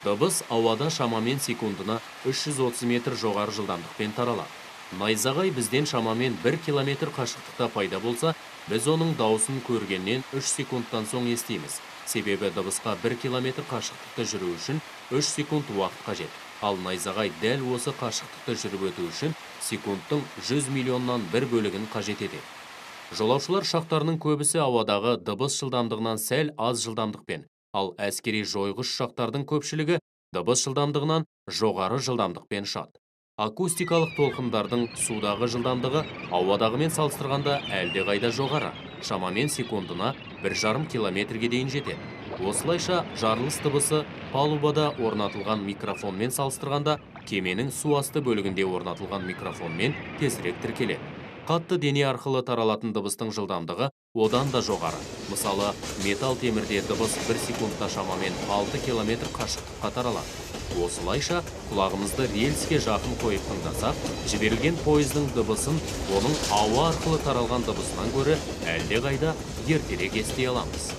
Дыбыс ауада шамамен секундына 330 метр жоғары жылдамдықпен таралады. Найзағай бізден шамамен 1 километр қашықтықта пайда болса, біз оның дауысын көргеннен 3 секундтан соң естиміз. Себебі дыбысқа 1 километр қашықтықты жүру үшін 3 секунд уақыт қажет. Ал найзағай дәл осы қашықтықты жүріп өту үшін секундтың 100 миллионнан бір бөлігін қажет етеді. Жолаушылар ұшақтарының көбісі ауадағы дыбыс жылдамдығынан сәл аз жылдамдықпен, ал әскери жойғыш ұшақтардың көпшілігі дыбыс жылдамдығынан жоғары жылдамдықпен ұшады. Акустикалық толқындардың судағы жылдамдығы ауадағымен салыстырғанда әлдеқайда жоғары, шамамен секундына 1,5 километрге дейін жетеді. Осылайша жарылыс дыбысы палубада орнатылған микрофонмен салыстырғанда кеменің су асты бөлігінде орнатылған микрофонмен тезірек тіркеледі. Қатты дене арқылы таралатын дыбыстың жылдамдығы одан да жоғары. Мысалы, металл темірде дыбыс 1 секундта шамамен 6 километр қашықтыққа таралады. Осылайша, құлағымызды рельске жақын қойып тыңдасақ, жіберілген пойыздың дыбысын оның ауа арқылы таралған дыбысынан гөрі әлдеқайда ертерек ести аламыз.